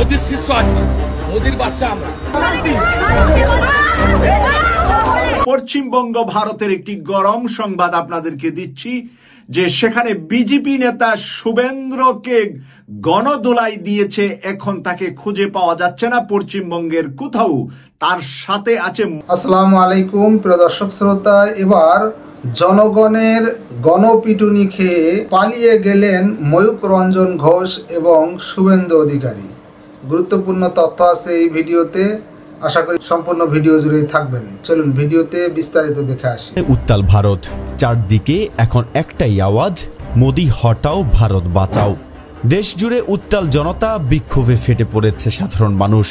মোদির শিষ্য আছি, মোদির বাচ্চা আমরা। পশ্চিমবঙ্গ ভারতের একটি গরম সংবাদ আপনাদেরকে দিচ্ছি যে সেখানে বিজেপি নেতা শুভেন্দ্রকে গণদোলাই দিয়েছে। এখন তাকে খুঁজে পাওয়া যাচ্ছে না পশ্চিমবঙ্গের কোথাও। তার সাথে আছে। আসসালামু আলাইকুম প্রিয় দর্শক শ্রোতা। এবার জনগণের গণপিটুনি খেয়ে পালিয়ে গেলেন ময়ূক রঞ্জন ঘোষ এবং শুভেন্দু অধিকারী। গুরুত্বপূর্ণ তথ্য আছে এই ভিডিওতে, আশা করি সম্পূর্ণ ভিডিও জুড়েই থাকবেন। চলুন ভিডিওতে বিস্তারিত দেখে আসি। উত্তাল ভারত, চারদিকে এখন একটাই আওয়াজ, মোদি হটাও, ভারত বাঁচাও। দেশ জুড়ে উত্তাল জনতা, বিক্ষোভে ফেটে পড়েছে সাধারণ মানুষ।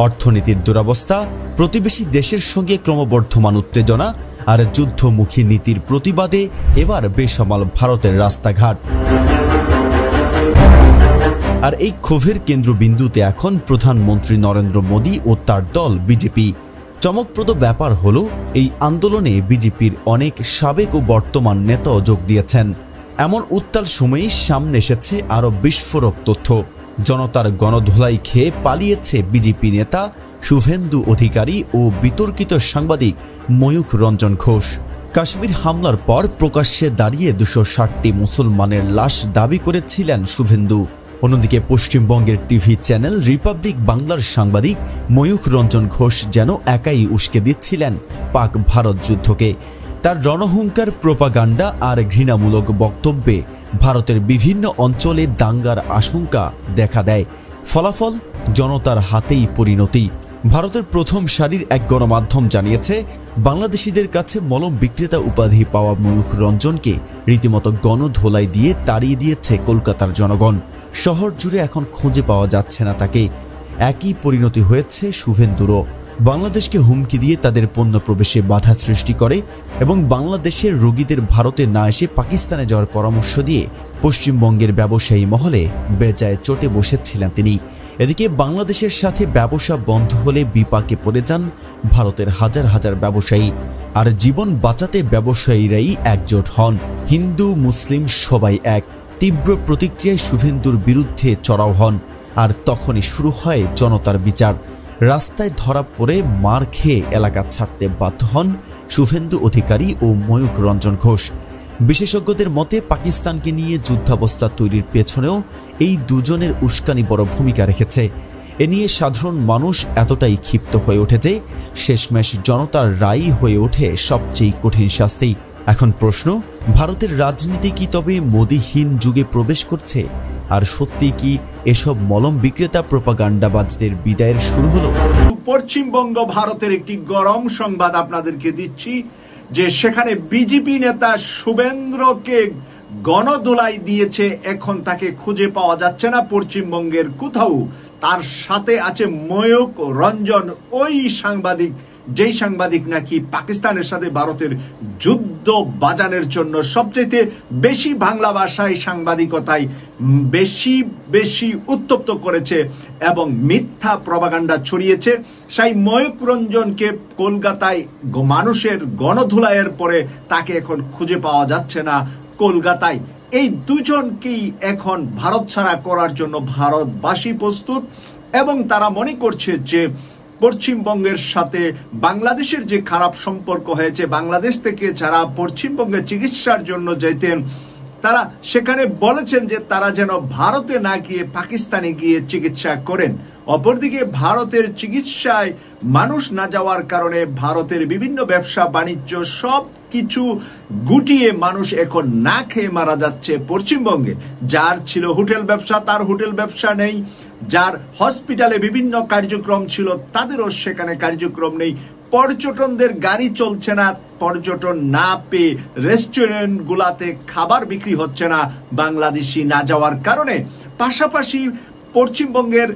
অর্থনীতির দুরবস্থা, প্রতিবেশী দেশের সঙ্গে ক্রমবর্ধমান উত্তেজনা আর যুদ্ধমুখী নীতির প্রতিবাদে এবার বেসামাল ভারতের রাস্তাঘাট। আর এই ক্ষোভের কেন্দ্রবিন্দুতে এখন প্রধানমন্ত্রী নরেন্দ্র মোদি ও তার দল বিজেপি। চমকপ্রদ ব্যাপার হলো, এই আন্দোলনে বিজেপির অনেক সাবেক ও বর্তমান নেতাও যোগ দিয়েছেন। এমন উত্তাল সময়ে সামনে এসেছে আরও বিস্ফোরক তথ্য। জনতার গণধোলাই খেয়ে পালিয়েছে বিজেপি নেতা শুভেন্দু অধিকারী ও বিতর্কিত সাংবাদিক ময়ূক রঞ্জন ঘোষ। কাশ্মীর হামলার পর প্রকাশ্যে দাঁড়িয়ে 260টি মুসলমানের লাশ দাবি করেছিলেন শুভেন্দু। অন্যদিকে পশ্চিমবঙ্গের টিভি চ্যানেল রিপাবলিক বাংলার সাংবাদিক ময়ূক রঞ্জন ঘোষ যেন একাই উস্কে দিচ্ছিলেন পাক ভারত যুদ্ধকে। তার রণহুঙ্কার, প্রোপাগান্ডা আর ঘৃণামূলক বক্তব্যে ভারতের বিভিন্ন অঞ্চলে দাঙ্গার আশঙ্কা দেখা দেয়। ফলাফল, জনতার হাতেই পরিণতি। ভারতের প্রথম সারির এক গণমাধ্যম জানিয়েছে, বাংলাদেশিদের কাছে মলম বিক্রেতা উপাধি পাওয়া ময়ূক রঞ্জনকে রীতিমতো গণধোলাই দিয়ে তাড়িয়ে দিয়েছে কলকাতার জনগণ। শহর জুড়ে এখন খুঁজে পাওয়া যাচ্ছে না তাকে। একই পরিণতি হয়েছে শুভেন্দুরও। বাংলাদেশকে হুমকি দিয়ে তাদের পণ্য প্রবেশে বাধা সৃষ্টি করে এবং বাংলাদেশের রোগীদের ভারতে না এসে পাকিস্তানে যাওয়ার পরামর্শ দিয়ে পশ্চিমবঙ্গের ব্যবসায়ী মহলে বেজায় চটে বসেছিলেন তিনি। এদিকে বাংলাদেশের সাথে ব্যবসা বন্ধ হলে বিপাকে পড়ে যান ভারতের হাজার হাজার ব্যবসায়ী। আর জীবন বাঁচাতে ব্যবসায়ীরাই একজোট হন। হিন্দু মুসলিম সবাই এক। তীব্র প্রতিক্রিয়ায় শুভেন্দুর বিরুদ্ধে চড়াও হন। আর তখনই শুরু হয় জনতার বিচার। রাস্তায় ধরা পড়ে মার খেয়ে এলাকা ছাড়তে বাধ্য হন শুভেন্দু অধিকারী ও ময়ূক রঞ্জন ঘোষ। বিশেষজ্ঞদের মতে পাকিস্তানকে নিয়ে যুদ্ধাবস্থা তৈরির পেছনেও এই দুজনের উস্কানি বড় ভূমিকা রেখেছে। এ নিয়ে সাধারণ মানুষ এতটাই ক্ষিপ্ত হয়ে ওঠে যে শেষমেশ জনতার রায় হয়ে ওঠে সবচেয়ে কঠিন শাস্তি। এখন প্রশ্ন, ভারতের রাজনীতি কি তবে মোদিহীন যুগে প্রবেশ করছে? আর সত্যি কি এসব মলম বিক্রেতা প্রোপাগান্ডাবাজদের বিদায়ের শুরু হলো? পশ্চিমবঙ্গ ভারতের একটি গরম সংবাদ আপনাদেরকে দিচ্ছি যে সেখানে বিজেপি নেতা শুভেন্দ্রকে গণদোলাই দিয়েছে। এখন তাকে খুঁজে পাওয়া যাচ্ছে না পশ্চিমবঙ্গের কোথাও। তার সাথে আছে ময়ূক রঞ্জন, ওই সাংবাদিক, যেই সাংবাদিক নাকি পাকিস্তানের সাথে ভারতের যুদ্ধ বাজানোর জন্য সবচেয়ে বেশি বাংলা ভাষায় সাংবাদিকতায় বেশি উত্তপ্ত করেছে এবং মিথ্যা প্রপাগান্ডা ছড়িয়েছে। সেই ময়ূক রঞ্জনকে কলকাতায় মানুষের গণধোলাইয়ের পরে তাকে এখন খুঁজে পাওয়া যাচ্ছে না কলকাতায়। এই দুজনকেই এখন ভারত ছাড়া করার জন্য ভারতবাসী প্রস্তুত এবং তারা মনে করছে যে পশ্চিমবঙ্গের সাথে বাংলাদেশের যে খারাপ সম্পর্ক হয়েছে, বাংলাদেশ থেকে যারা পশ্চিমবঙ্গে চিকিৎসার জন্য যেতেন তারা সেখানে বলেছেন যে তারা যেন ভারতে না গিয়ে পাকিস্তানে গিয়ে চিকিৎসা করেন। অপরদিকে ভারতের চিকিৎসায় মানুষ না যাওয়ার কারণে ভারতের বিভিন্ন ব্যবসা বাণিজ্য সব কিছু গুটিয়ে মানুষ এখন না খেয়ে মারা যাচ্ছে পশ্চিমবঙ্গে। যার ছিল হোটেল ব্যবসা, তার হোটেল ব্যবসা নেই। যার হসপিটালে বিভিন্ন কার্যক্রম ছিল, তাদেরও সেখানে কার্যক্রম নেই। পর্যটনদের গাড়ি চলছে না, পর্যটন না পেয়ে রেস্টুরেন্ট গুলাতে খাবার বিক্রি হচ্ছে না বাংলাদেশি না যাওয়ার কারণে। পাশাপাশি পশ্চিমবঙ্গের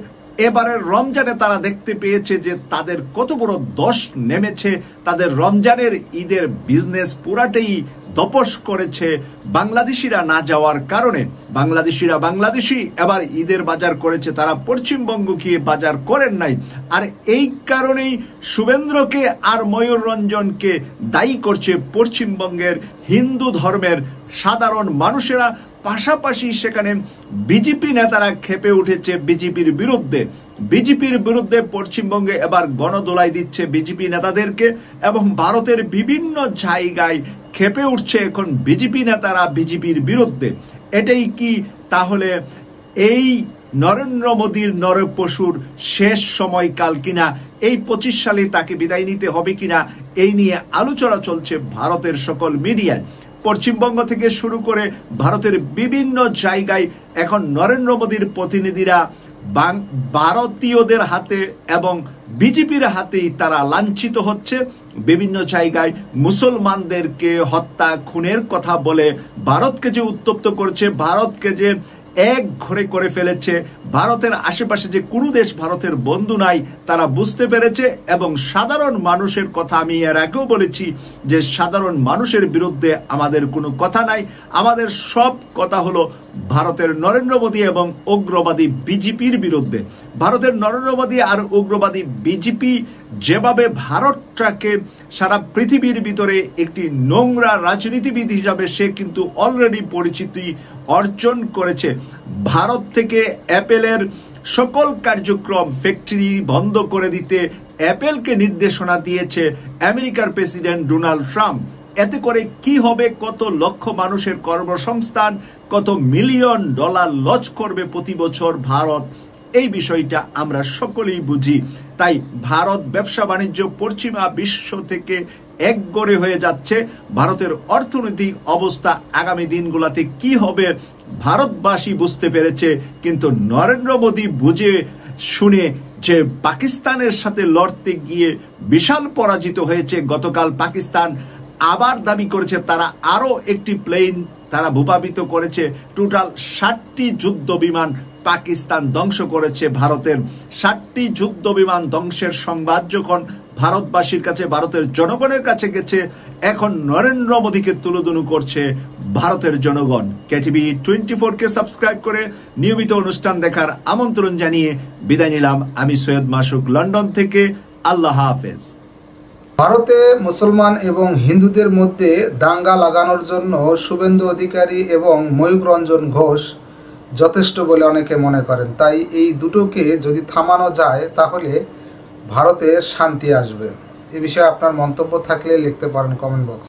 এবারের রমজানে তারা দেখতে পেয়েছে যে তাদের কত বড় দোষ নেমেছে। তাদের রমজানের ঈদের বিজনেস পুরাটাই দপস করেছে বাংলাদেশিরা না যাওয়ার কারণে। বাংলাদেশিরা বাংলাদেশি এবার ঈদের বাজার করেছে, তারা পশ্চিমবঙ্গ গিয়ে বাজার করেন নাই। আর এই কারণেই শুভেন্দ্রকে আর ময়ূর রঞ্জনকে দায়ী করছে পশ্চিমবঙ্গের হিন্দু ধর্মের সাধারণ মানুষেরা। পাশাপাশি সেখানে বিজেপি নেতারা ক্ষেপে উঠেছে বিজেপির বিরুদ্ধে। বিজেপির বিরুদ্ধে পশ্চিমবঙ্গে এবার গণদোলাই দিচ্ছে বিজেপি নেতাদেরকে, এবং ভারতের বিভিন্ন জায়গায় ক্ষেপে উঠছে এখন বিজেপি নেতারা বিজেপির বিরুদ্ধে। এটাই কি তাহলে এই নরেন্দ্র মোদীর নরপশুর শেষ সময়কাল কিনা? এই 25 সালে তাকে বিদায় নিতে হবে কিনা, এই নিয়ে আলোচনা চলছে ভারতের সকল মিডিয়ায়। পশ্চিমবঙ্গ থেকে শুরু করে ভারতের বিভিন্ন জায়গায় এখন নরেন্দ্র মোদীর প্রতিনিধিরা ভারতীয়দের হাতে এবং বিজেপির হাতেই তারা লাঞ্ছিত হচ্ছে। বিভিন্ন জায়গায় মুসলমানদেরকে হত্যা খুনের কথা বলে ভারতকে যে উত্তপ্ত করছে, ভারতকে যে এক ঘরে করে ফেলেছে, ভারতের আশেপাশে যে কোনো দেশ ভারতের বন্ধু নাই তারা বুঝতে পেরেছে। এবং সাধারণ মানুষের কথা আমি এর আগেও বলেছি যে সাধারণ মানুষের বিরুদ্ধে আমাদের কোনো কথা নাই, আমাদের সব কথা হলো ভারতের নরেন্দ্র মোদী এবং উগ্রবাদী বিজেপির বিরুদ্ধে। ভারতের নরেন্দ্র মোদী আর উগ্রবাদী বিজেপি যেভাবে ভারতটাকে সারা পৃথিবীর ভিতরে একটি নোংরা রাজনীতিবিদ হিসাবে সে কিন্তু অলরেডি পরিচিতি অর্জন করেছে। ভারত থেকে অ্যাপেলের সকল কার্যক্রম ফ্যাক্টরি বন্ধ করে দিতে অ্যাপেলকে নির্দেশনা দিয়েছে আমেরিকার প্রেসিডেন্ট ডোনাল্ড ট্রাম্প। এতে করে কি হবে? কত লক্ষ মানুষের কর্মসংস্থান, কত মিলিয়ন ডলার লস করবে প্রতি বছর ভারত, এই বিষয়টা আমরা সকলেই বুঝি। তাই ভারত ব্যবসা বাণিজ্য পশ্চিমা বিশ্ব থেকে একগরে হয়ে যাচ্ছে। ভারতের অর্থনৈতিক অবস্থা আগামী দিনগুলোতে কি হবে ভারতবাসী বুঝতে পেরেছে, কিন্তু নরেন্দ্র মোদী বুঝে শুনে যে পাকিস্তানের সাথে লড়তে গিয়ে বিশাল পরাজিত হয়েছে। গতকাল পাকিস্তান আবার দাবি করেছে তারা আরো একটি প্লেন তারা ভূপাতিত করেছে। টোটাল 60টি যুদ্ধ বিমান পাকিস্তান ধ্বংস করেছে। ভারতের 60টি যুদ্ধ বিমান ধ্বংসের সংবাদ যখন ভারতবাসীর কাছে, ভারতের জনগণের কাছে গেছে, এখন নরেন্দ্র মোদীকে তুলোধুনো করছে ভারতের জনগণ। কেটিভি 24-কে সাবস্ক্রাইব করে নিয়মিত অনুষ্ঠান দেখার আমন্ত্রণ জানিয়ে বিদায় নিলাম। আমি সৈয়দ মাসুক, লন্ডন থেকে। আল্লাহ হাফেজ। ভারতে মুসলমান এবং হিন্দুদের মধ্যে দাঙ্গা লাগানোর জন্য শুভেন্দু অধিকারী এবং ময়ূক রঞ্জন ঘোষ যথেষ্ট বলে অনেকে মনে করেন। তাই এই দুটোকে যদি থামানো যায় তাহলে ভারতে শান্তি আসবে। এ বিষয়ে আপনার মন্তব্য থাকলে লিখতে পারেন কমেন্ট বক্সে।